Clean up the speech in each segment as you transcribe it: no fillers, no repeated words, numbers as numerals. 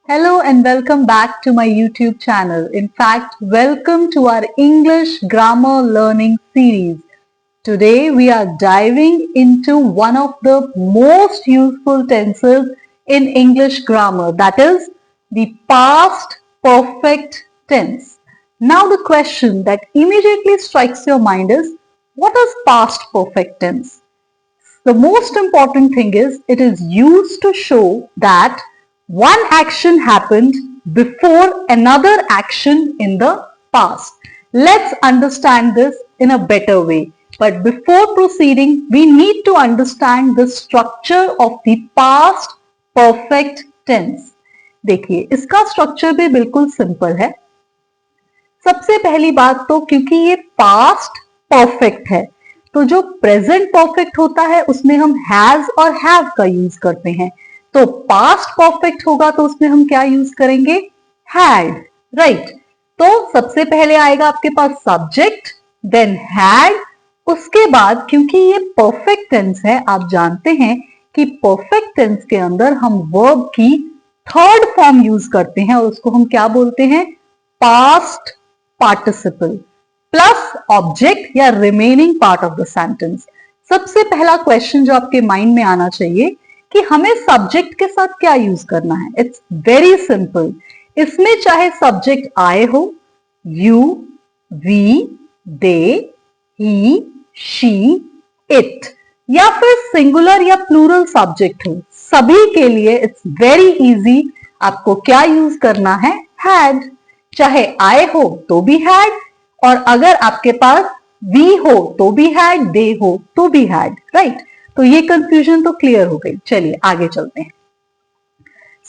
Hello and welcome back to my YouTube channel. In fact, welcome to our English grammar learning series. Today we are diving into one of the most useful tenses in English grammar, that is the past perfect tense. Now the question that immediately strikes your mind is, what is past perfect tense? The most important thing is it is used to show that one action happened before another action in the past. Let's understand this in a better way. But before proceeding, we need to understand the structure of the past perfect tense. देखिए, इसका structure भी बिल्कुल simple है. सबसे पहली बात तो क्योंकि ये पास्ट परफेक्ट है, तो जो प्रेजेंट परफेक्ट होता है उसमें हम हैज और हैव का यूज करते हैं. तो पास्ट परफेक्ट होगा तो उसमें हम क्या यूज करेंगे? Had, right. तो सबसे पहले आएगा आपके पास सब्जेक्ट, देन हैड. उसके बाद क्योंकि ये परफेक्ट टेंस है, आप जानते हैं कि परफेक्ट टेंस के अंदर हम वर्ब की थर्ड फॉर्म यूज करते हैं और उसको हम क्या बोलते हैं? पास्ट पार्टिसिपल प्लस ऑब्जेक्ट या remaining part of the sentence. सबसे पहला क्वेश्चन जो आपके माइंड में आना चाहिए कि हमें सब्जेक्ट के साथ क्या यूज करना है. It's very simple. इसमें चाहे सब्जेक्ट आए हो, you, we, they, he, she, it, या फिर सिंगुलर या प्लूरल सब्जेक्ट हो, सभी के लिए इट्स वेरी इजी. आपको क्या यूज करना है? हैड. चाहे आए हो तो भी हैड, और अगर आपके पास वी हो तो भी हैड, दे हो तो भी हैड, राइट. तो ये कंफ्यूजन तो क्लियर हो गई. चलिए आगे चलते हैं.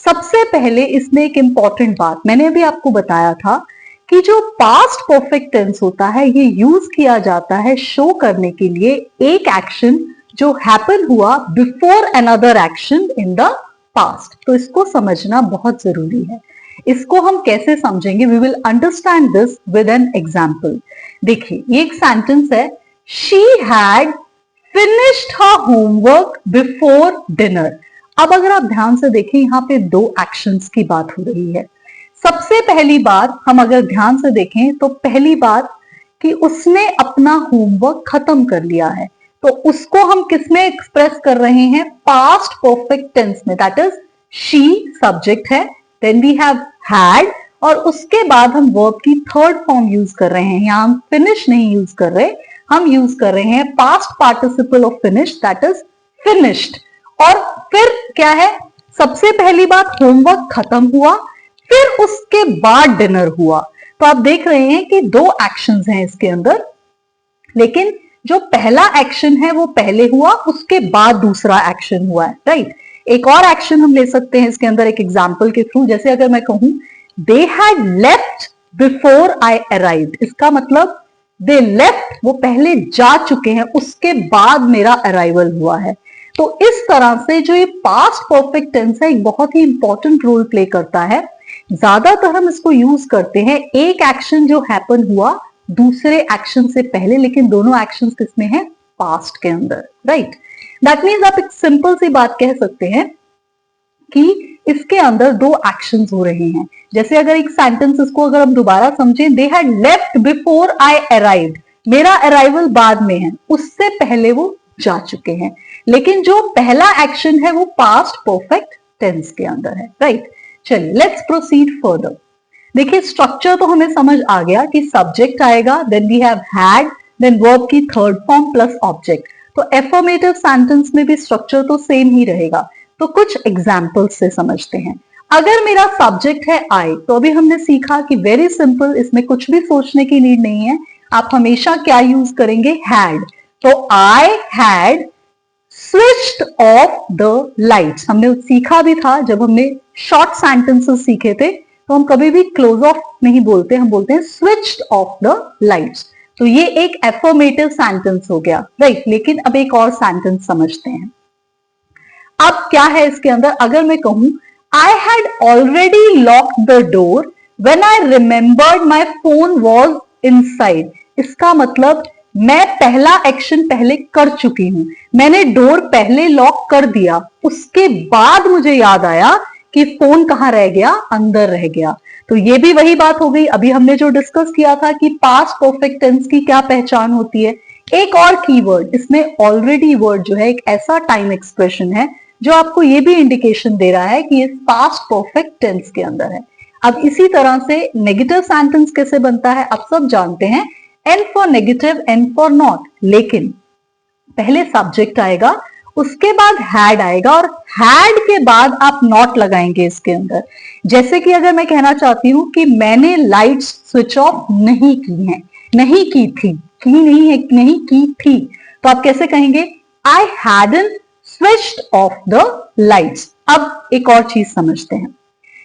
सबसे पहले इसमें एक इंपॉर्टेंट बात मैंने अभी आपको बताया था कि जो पास्ट परफेक्ट टेंस होता है ये यूज किया जाता है शो करने के लिए एक एक्शन जो हैपन हुआ before another action in the past. तो इसको समझना बहुत जरूरी है. इसको हम कैसे समझेंगे? We will understand this with an example. देखिए, ये एक सेंटेंस है. She had finished her homework before dinner. अब अगर आप ध्यान से देखें, यहाँ पे दो एक्शंस की बात हो रही है. सबसे पहली बात हम अगर ध्यान से देखें तो पहली बात कि उसने अपना होमवर्क खत्म कर लिया है, तो उसको हम किसमें एक्सप्रेस कर रहे हैं? पास्ट परफेक्ट टेंस में. दैट इज शी सब्जेक्ट है, देन वी हैव हैड, और उसके बाद हम वर्ब की थर्ड फॉर्म यूज कर रहे हैं. यहां हम फिनिश नहीं यूज कर रहे, हम यूज कर रहे हैं past participle of finish, that is finished. और फिर क्या है? सबसे पहली बात होमवर्क खत्म हुआ, फिर उसके बाद डिनर हुआ. तो आप देख रहे हैं कि दो एक्शंस हैं इसके अंदर, लेकिन जो पहला एक्शन है वो पहले हुआ, उसके बाद दूसरा एक्शन हुआ है, राइट. एक और एक्शन हम ले सकते हैं इसके अंदर एक एग्जाम्पल के थ्रू. जैसे अगर मैं कहूं they had left before I arrived, इसका मतलब दे लेफ्ट, वो पहले जा चुके हैं, उसके बाद मेरा अराइवल हुआ है. तो इस तरह से जो ये पास्ट परफेक्ट टेंस है एक बहुत ही इंपॉर्टेंट रोल प्ले करता है. ज्यादातर हम इसको यूज करते हैं एक एक्शन जो हैपन हुआ दूसरे एक्शन से पहले, लेकिन दोनों एक्शन किसमें है? पास्ट के अंदर, राइट. दैट मीन्स आप एक सिंपल सी बात कह सकते हैं कि इसके अंदर दो एक्शंस हो रहे हैं. जैसे अगर एक सेंटेंस इसको अगर हम दोबारा समझें, they had left before I arrived, मेरा अराइवल बाद में है, उससे पहले वो जा चुके हैं, लेकिन जो पहला एक्शन है वो पास्ट परफेक्ट टेंस के अंदर है, राइट. चलिए लेट्स प्रोसीड फर्दर. देखिए, स्ट्रक्चर तो हमें समझ आ गया कि सब्जेक्ट आएगा, then we have had, then verb की थर्ड फॉर्म प्लस ऑब्जेक्ट. तो एफर्मेटिव सेंटेंस में भी स्ट्रक्चर तो सेम ही रहेगा. तो कुछ एग्जाम्पल्स से समझते हैं. अगर मेरा सब्जेक्ट है आई, तो अभी हमने सीखा कि वेरी सिंपल, इसमें कुछ भी सोचने की नीड नहीं है. आप हमेशा क्या यूज करेंगे? हैड. तो आई had switched off the lights. हमने सीखा भी था जब हमने शॉर्ट सेंटेंसेस सीखे थे, तो हम कभी भी क्लोज ऑफ नहीं बोलते, हम बोलते हैं स्विच्ड ऑफ द लाइट्स. तो ये एक एफर्मेटिव सेंटेंस हो गया, राइट. लेकिन अब एक और सेंटेंस समझते हैं. अब क्या है इसके अंदर? अगर मैं कहूं I had already locked the door when I remembered my phone was inside. इसका मतलब मैं पहला एक्शन पहले कर चुकी हूं, मैंने डोर पहले लॉक कर दिया, उसके बाद मुझे याद आया कि फोन कहाँ रह गया, अंदर रह गया। तो ये भी वही बात हो गई, अभी हमने जो डिस्कस किया था कि पास्ट परफेक्ट टेंस की क्या पहचान होती है। एक और कीवर्ड, इसमें ऑलरेडी वर्ड जो है एक ऐसा टाइम एक्सप्रेशन है जो आपको ये भी इंडिकेशन दे रहा है कि ये पास्ट परफेक्ट टेंस के अंदर है। अब इसी तरह से नेगेटिव सेंटेंस कैसे बनता है आप सब जानते हैं, N for negative, N for not. लेकिन पहले सब्जेक्ट आएगा, उसके बाद हैड आएगा, और हैड के बाद आप नॉट लगाएंगे इसके अंदर। जैसे कि अगर मैं कहना चाहती हूं कि मैंने लाइट्स स्विच ऑफ नहीं की हैं, नहीं की थी, की नहीं है, नहीं की थी, तो आप कैसे कहेंगे, I hadn't switched off the lights. अब एक और चीज समझते हैं,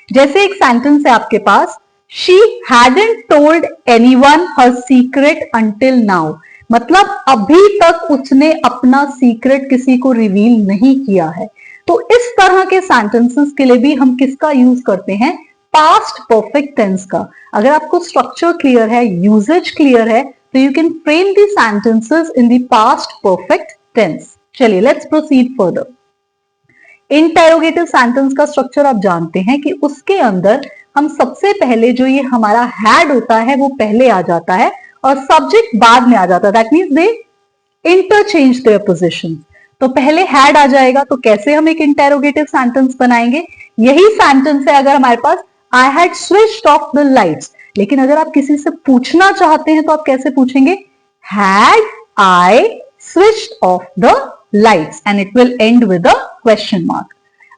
जैसे एक सेंटेंस है आपके पास, she hadn't told anyone her secret until now, मतलब अभी तक उसने अपना सीक्रेट किसी को रिवील नहीं किया है। तो इस तरह के सेंटेंसेस के लिए भी हम किसका यूज करते हैं, पास्ट परफेक्ट टेंस का। अगर आपको स्ट्रक्चर क्लियर है, यूजेज क्लियर है, तो you can frame the sentences in the past perfect tense. चलिए let's proceed further. Interrogative sentence का स्ट्रक्चर आप जानते हैं कि उसके अंदर हम सबसे पहले जो ये हमारा हैड होता है वो पहले आ जाता है और सब्जेक्ट बाद में आ जाता है। That means they interchange their position. तो पहले हैड आ जाएगा, तो कैसे हम एक इंटेरोगेटिव सेंटेंस बनाएंगे, यही सेंटेंस है अगर हमारे पास I had switched off the lights. लेकिन अगर आप किसी से पूछना चाहते हैं तो आप कैसे पूछेंगे, had I switched off the lights, and it will end with a question mark.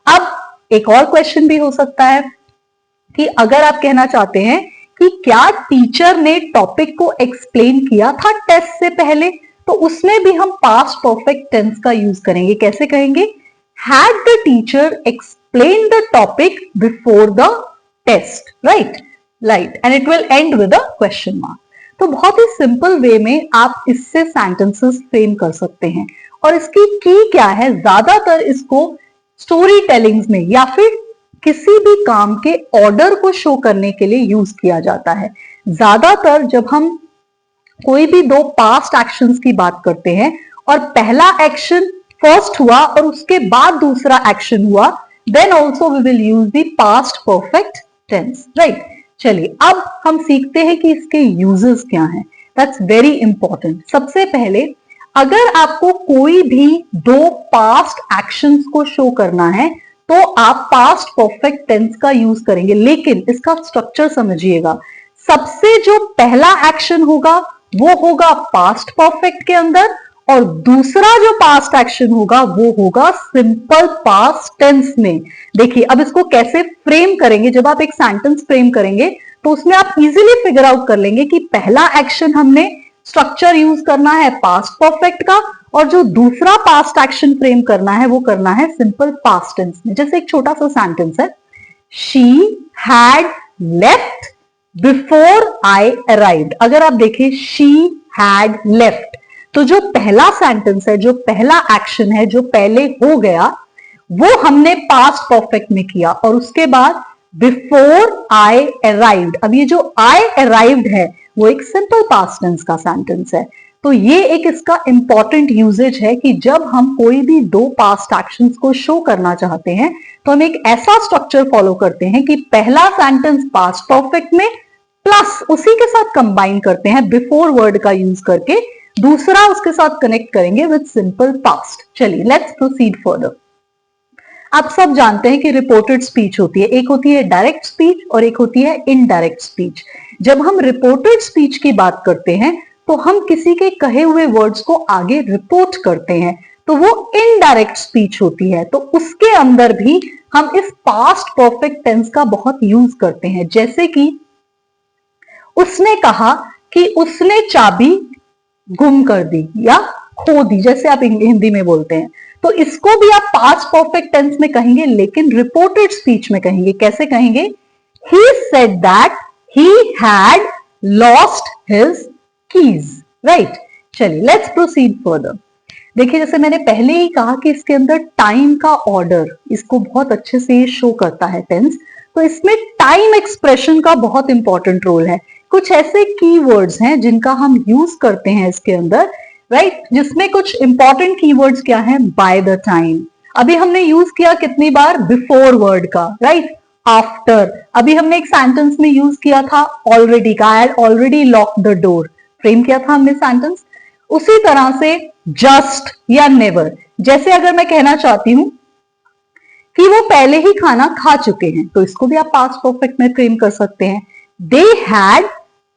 अब एक और क्वेश्चन भी हो सकता है कि अगर आप कहना चाहते हैं कि क्या टीचर ने टॉपिक को एक्सप्लेन किया था टेस्ट से पहले, तो उसमें भी हम पास्ट परफेक्ट टेंस का यूज करेंगे। कैसे कहेंगे, had the teacher explain the topic before the test, right, and it will end with a question mark. तो बहुत ही सिंपल वे में आप इससे सेंटेंसेस फ्रेम कर सकते हैं। और इसकी की क्या है, ज्यादातर इसको स्टोरी टेलिंग्स में या फिर किसी भी काम के ऑर्डर को शो करने के लिए यूज किया जाता है। ज्यादातर जब हम कोई भी दो पास्ट एक्शंस की बात करते हैं और पहला एक्शन फर्स्ट हुआ और उसके बाद दूसरा एक्शन हुआ, then also we will use the past perfect tense, right. चलिए अब हम सीखते हैं कि इसके यूजेस क्या हैं। That's very important. सबसे पहले अगर आपको कोई भी दो पास्ट एक्शंस को शो करना है तो आप पास्ट परफेक्ट टेंस का यूज करेंगे, लेकिन इसका स्ट्रक्चर समझिएगा। सबसे जो पहला एक्शन होगा वो होगा पास्ट परफेक्ट के अंदर, और दूसरा जो पास्ट एक्शन होगा वो होगा सिंपल पास्ट टेंस में। देखिए अब इसको कैसे फ्रेम करेंगे, जब आप एक सेंटेंस फ्रेम करेंगे तो उसमें आप इजीली फिगर आउट कर लेंगे कि पहला एक्शन हमने स्ट्रक्चर यूज करना है पास्ट परफेक्ट का, और जो दूसरा पास्ट एक्शन फ्रेम करना है वो करना है सिंपल पास्ट टेंस में। जैसे एक छोटा सा सेंटेंस है, she had left before I arrived. अगर आप देखें शी हैड लेफ्ट, तो जो पहला सेंटेंस है, जो पहला एक्शन है, जो पहले हो गया वो हमने पास्ट परफेक्ट में किया, और उसके बाद बिफोर आई अराइव्ड। अब ये जो आई अराइव्ड है वो एक सिंपल पास्ट टेंस का सेंटेंस है। तो ये एक इसका इंपॉर्टेंट यूजेज है कि जब हम कोई भी दो पास्ट एक्शंस को शो करना चाहते हैं तो हम एक ऐसा स्ट्रक्चर फॉलो करते हैं कि पहला सेंटेंस पास्ट परफेक्ट में प्लस उसी के साथ कंबाइन करते हैं बिफोर वर्ड का यूज करके, दूसरा उसके साथ कनेक्ट करेंगे विद सिंपल पास्ट। चलिए लेट्स प्रोसीड फर्दर। आप सब जानते हैं कि रिपोर्टेड स्पीच होती है, एक होती है डायरेक्ट स्पीच और एक होती है इनडायरेक्ट स्पीच। जब हम रिपोर्टेड स्पीच की बात करते हैं तो हम किसी के कहे हुए वर्ड्स को आगे रिपोर्ट करते हैं, तो वो इनडायरेक्ट स्पीच होती है। तो उसके अंदर भी हम इस पास्ट परफेक्ट टेंस का बहुत यूज करते हैं। जैसे कि उसने कहा कि उसने चाबी गुम कर दी या खो दी, जैसे आप हिंदी में बोलते हैं, तो इसको भी आप पास्ट परफेक्ट टेंस में कहेंगे, लेकिन रिपोर्टेड स्पीच में कहेंगे। कैसे कहेंगे, he said that he had lost his keys, right? चलिए लेट्स प्रोसीड फर्दर। देखिए जैसे मैंने पहले ही कहा कि इसके अंदर टाइम का ऑर्डर इसको बहुत अच्छे से ये शो करता है टेंस, तो इसमें टाइम एक्सप्रेशन का बहुत इंपॉर्टेंट रोल है। कुछ ऐसे कीवर्ड्स हैं जिनका हम यूज करते हैं इसके अंदर, राइट, जिसमें कुछ इंपॉर्टेंट कीवर्ड्स क्या हैं, बाय द टाइम, अभी हमने यूज किया कितनी बार बिफोर वर्ड का, राइट, आफ्टर। अभी हमने एक सेंटेंस में यूज किया था ऑलरेडी का, I had already lock the door, frame किया था हमने सेंटेंस। उसी तरह से जस्ट या नेवर, जैसे अगर मैं कहना चाहती हूं कि वो पहले ही खाना खा चुके हैं, तो इसको भी आप पास्ट परफेक्ट में फ्रेम कर सकते हैं। दे हैड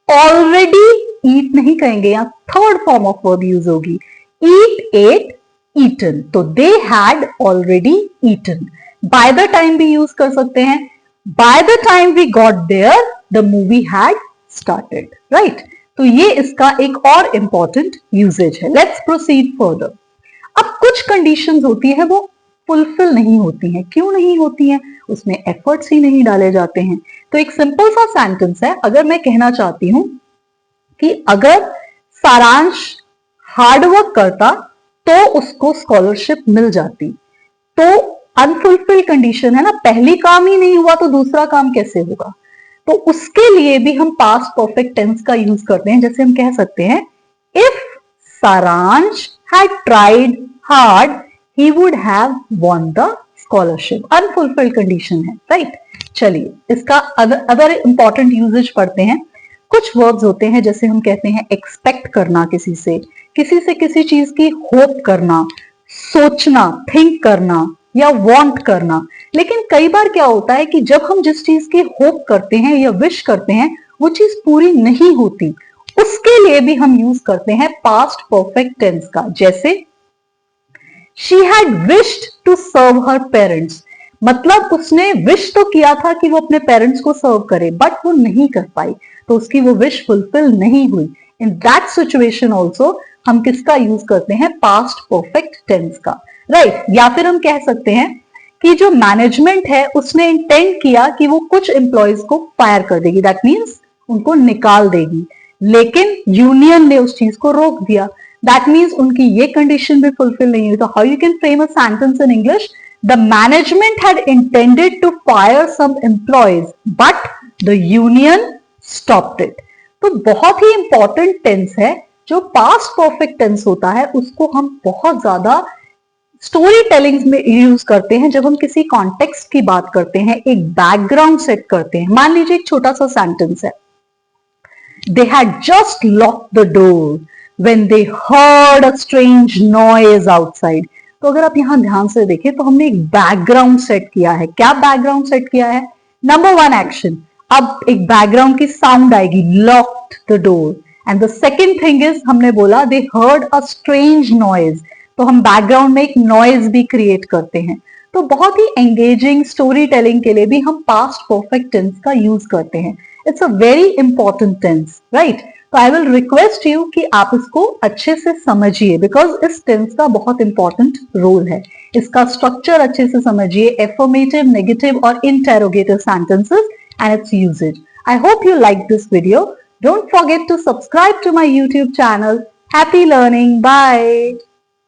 ऑलरेडी, ईट नहीं कहेंगे, या third form of verb use होगी, ईट, एट, ईटन, तो they had already eaten. By the time भी यूज कर सकते हैं, by the time we got there the movie had started, right. तो ये इसका एक और इंपॉर्टेंट यूजेज है। Let's proceed further. अब कुछ कंडीशंस होती है वो फुलफिल नहीं होती हैं। क्यों नहीं होती हैं? उसमें एफर्ट्स ही नहीं डाले जाते हैं। तो एक सिंपल सा सेंटेंस है, अगर मैं कहना चाहती हूं कि अगर सारांश हार्डवर्क करता तो उसको स्कॉलरशिप मिल जाती, तो अनफुलफिल कंडीशन है ना, पहली काम ही नहीं हुआ तो दूसरा काम कैसे होगा? तो उसके लिए भी हम पास्ट परफेक्ट टेंस का यूज करते हैं। जैसे हम कह सकते हैं इफ सारांश had tried hard he would have won the scholarship। Unfulfilled condition है, राइट। चलिए इसका अदर इंपॉर्टेंट यूजेज पढ़ते हैं। कुछ वर्ब्स होते हैं, जैसे हम कहते हैं एक्सपेक्ट करना, किसी से किसी चीज की होप करना, सोचना, थिंक करना या वांट करना। लेकिन कई बार क्या होता है कि जब हम जिस चीज की होप करते हैं या विश करते हैं वो चीज पूरी नहीं होती, उसके लिए भी हम यूज करते हैं पास्ट परफेक्ट टेंस का। जैसे She had wished to serve her parents, मतलब उसने विश तो किया था कि वो अपने पेरेंट्स को सर्व करे, बट वो नहीं कर पाई, तो उसकी वो विश फुलफिल नहीं हुई। इन दैट सिचुएशन ऑल्सो हम किसका यूज करते हैं? पास्ट परफेक्ट टेंस का, राइट। या फिर हम कह सकते हैं कि जो मैनेजमेंट है उसने इंटेंड किया कि वो कुछ एम्प्लॉयज को फायर कर देगी, दैट मीन्स उनको निकाल देगी, लेकिन यूनियन ने उस चीज को रोक दिया, दैट मीन्स उनकी ये कंडीशन भी फुलफिल नहीं हुई। तो how you can frame a sentence in English? The management had intended to fire some employees but the union stopped it. तो बहुत ही इंपॉर्टेंट टेंस है। जो पास्ट परफेक्ट टेंस होता है उसको हम बहुत ज्यादा स्टोरी टेलिंग में यूज करते हैं, जब हम किसी कॉन्टेक्स्ट की बात करते हैं, एक बैकग्राउंड सेट करते हैं। मान लीजिए एक छोटा सा सेंटेंस है, they had just locked the door when they heard a strange noise outside। तो अगर आप यहां ध्यान से देखें तो हमने एक बैकग्राउंड सेट किया है। क्या बैकग्राउंड सेट किया है? नंबर वन एक्शन, अब एक बैकग्राउंड की साउंड आएगी, locked the door, and the second thing is हमने बोला दे हर्ड अ स्ट्रेंज नॉइज, तो हम बैकग्राउंड में एक नॉइज भी क्रिएट करते हैं। तो बहुत ही एंगेजिंग स्टोरी टेलिंग के लिए भी हम पास्ट परफेक्ट टेंस का यूज करते हैं। It's a very important tense, right. तो आई विल रिक्वेस्ट यू कि आप इसको अच्छे से समझिए, बिकॉज इस टेंस का बहुत इंपॉर्टेंट रोल है। इसका स्ट्रक्चर अच्छे से समझिए, एफर्मेटिव, नेगेटिव और interrogative sentences and its usages. I hope you like this video. Don't forget to subscribe to my YouTube channel. Happy learning. Bye.